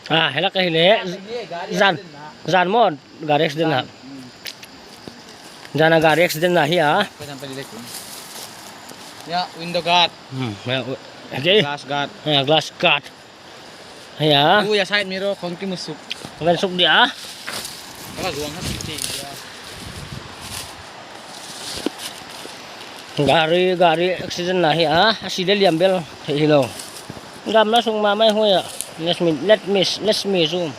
Helak kahile Zan mo gari accident na. Jana gari accident na hiya. Ya, window guard. Okay. Glass guard. Glass guard. Hiya. Ya side mirror konti musuk. Kalian suk dia. Kalau ruang kan penting. Gari accident na hiya. Asidel diambil hilo. Ngam langsung mamay hoya. Let me zoom.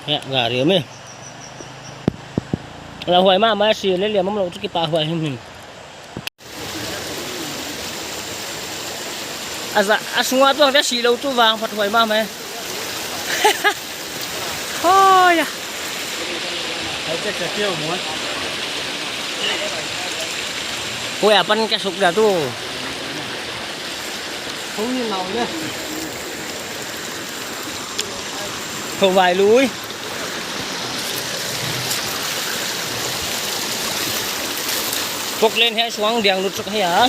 Ya, gari kami. Lah hoy mama si le liam mo ki pa hoy him. Asungwa tu ada silau tu vang pat hoy mama. Oh ya. Hai cek kecil muat. Hoy apan ka suk dah tu. Không như nào nhá. Không vài lúi. Cục lên hay xuống đèn lụt hay hả?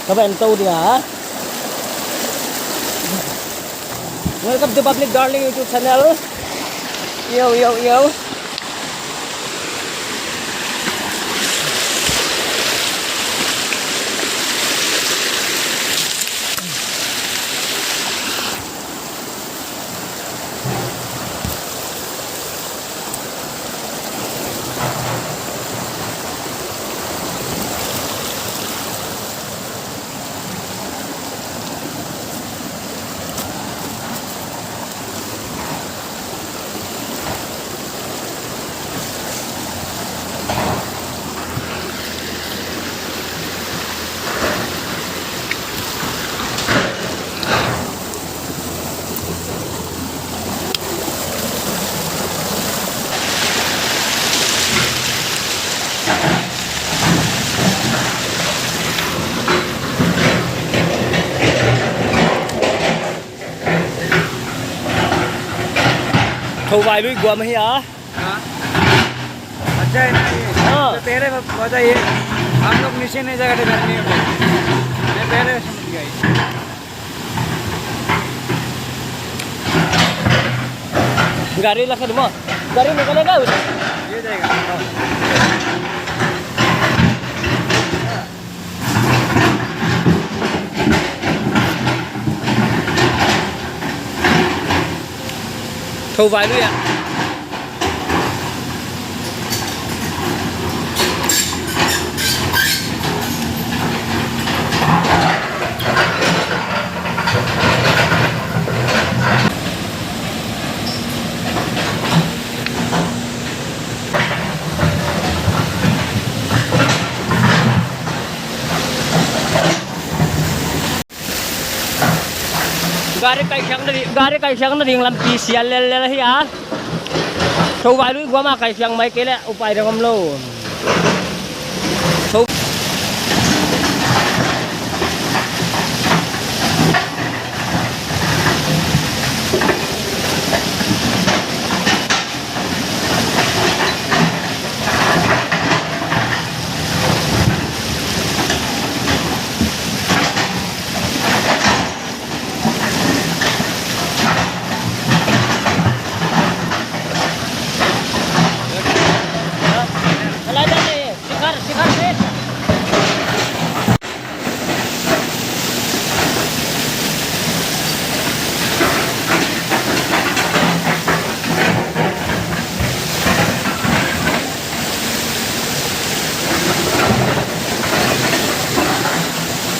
Các bạn tàu đi hả? Welcome to Public Darling YouTube channel. Yo. Thâu vài lưỡi guam hay hả? अच्छा है ना ये पहले बताइए हम लोग नीचे नहीं जगह बैठने मैं पहले समझ गया गाड़ी लगा दूँ गाड़ी निकलेगा ये जाएगा thâu vài lưỡi ạ. Gari kai siang na ring lampi sial le hiya. Thâu vài lưỡi gua mà kai siang mấy cái lẹ upai đang ngâm lâu.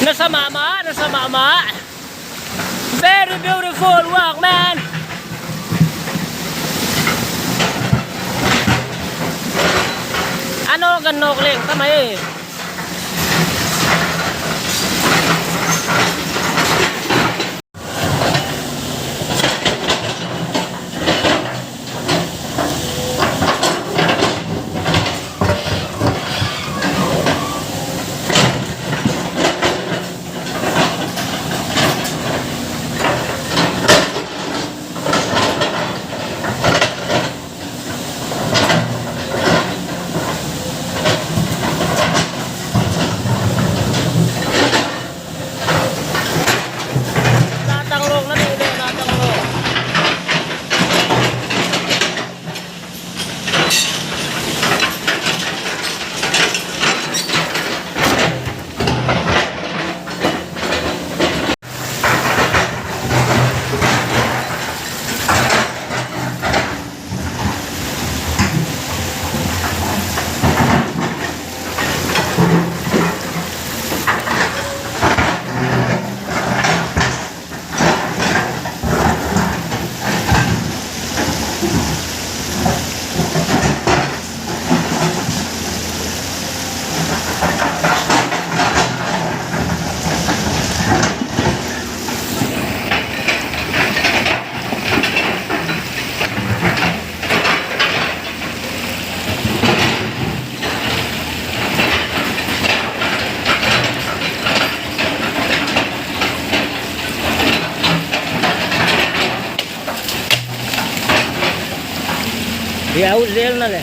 Nasa mama. Very beautiful work, man. Ano ganok leng kamay. Ya uzel na le.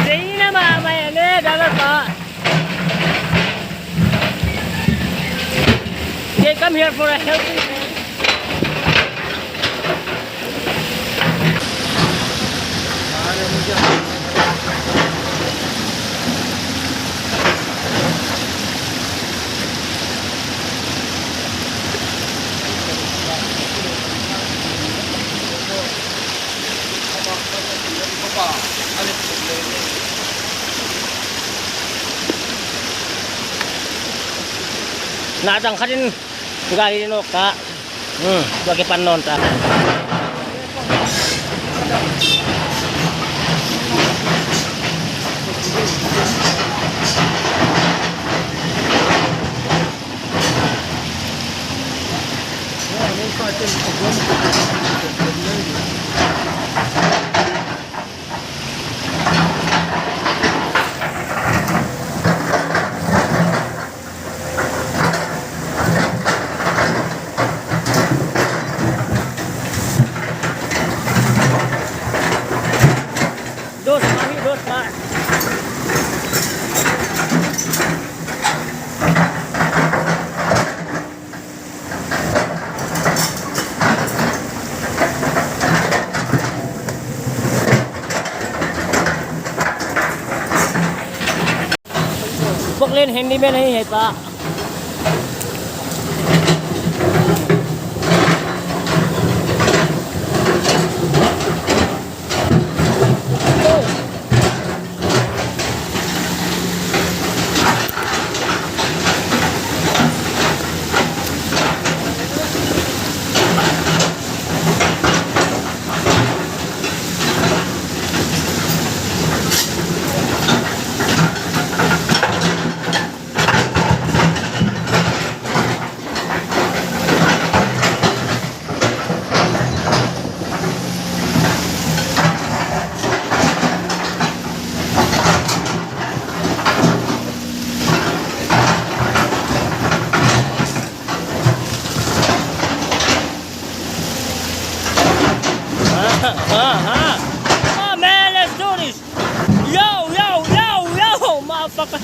Hindi na mamaya na, dapat pa. They come here for a helping hand. Nadang ka din gali no ka. Bagi panon ta. Dos mami dos ma. Bốc lên handyman नहीं है पा Oh man, let's do this. Yo, motherfucker.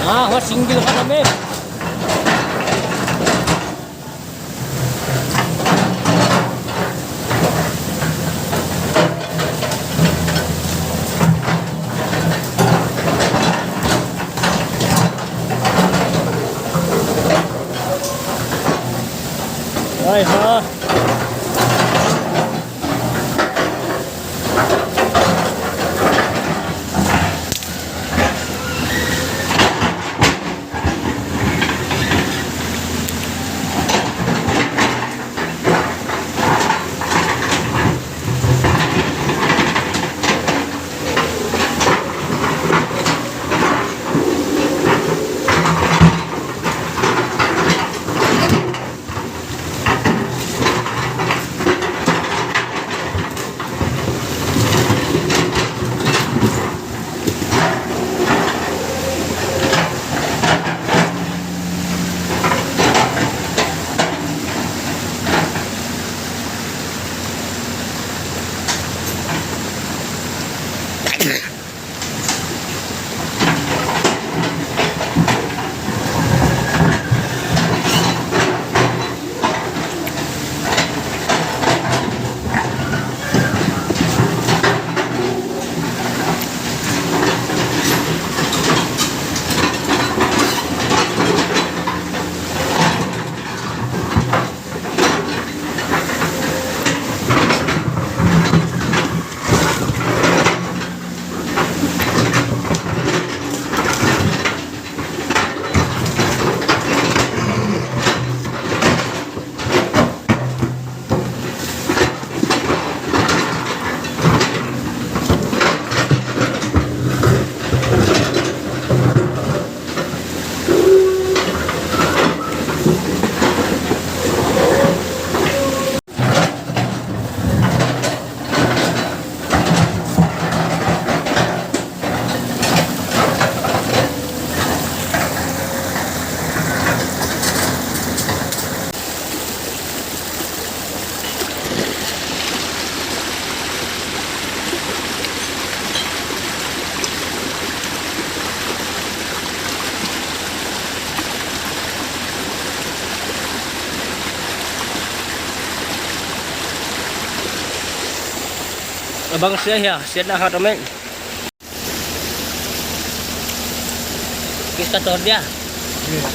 Ah, single ka namin. Ay ha. Abang siya na katamin. Kis kator dia.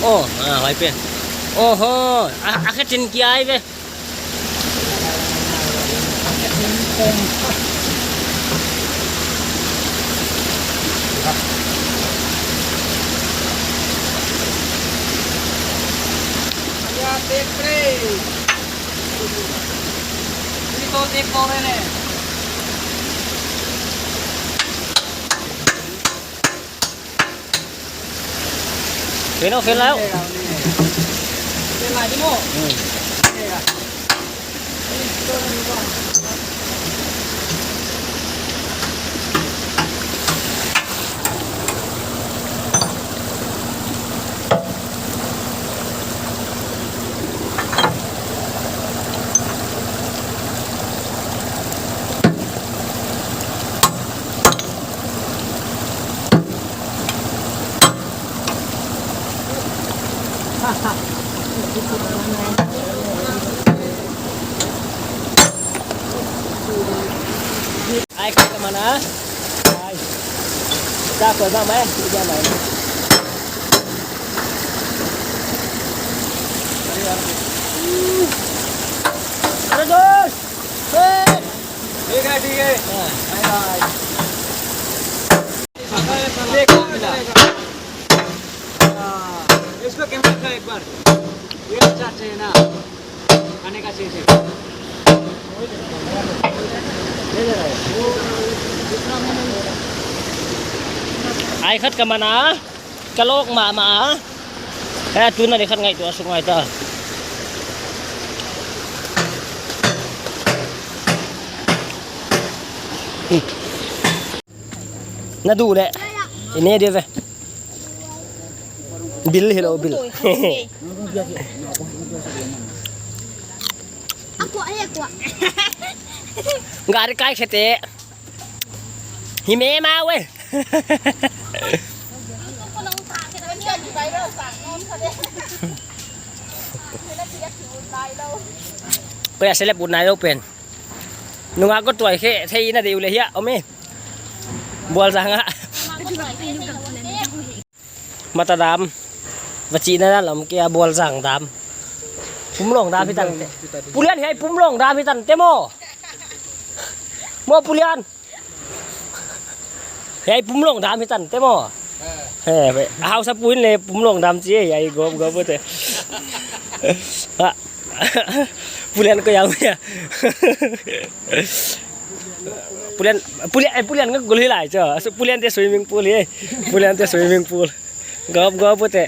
Oh, wipe. Oh, akitin kiai be. Ya tekre. Ini to tek kore ne. Phênแล้ว Phên lại đi mô. Ai ke mana? Ai. Ra khỏi ba mấy, đi ra mày. Rồi. ठीक है इसको camera का एक बार ये अच्छा है ना खाने का चीज है Ai khất cả mana? Cái lốc mà. Cái chú này để khất ngay chỗ xuống ngoài ta. Nó đủ đấy. Ini dia về. Bill hello Bill. Aku. Enggak ada kai khete. Hime mau weh. Bây sẽ lép bún này đâu bền. Nung aku tuổi khệ thay na điều lệ hiya, ôm mi. Bual sang á. Mata dam. Và chị nó làm kia bual sang dam. Pum long dam hitan. Pulian hai pum long dam hitan temo. Mo pulian. Hai pum long dam hitan temo. Heh, vậy. Hao sa puin le pum long dam chi ai gom bớt rồi. Pulian ko yang ya. Pulian ngak guli lại cho. Pulian te swimming pool ye. Pulian te swimming pool. Gop bớt rồi.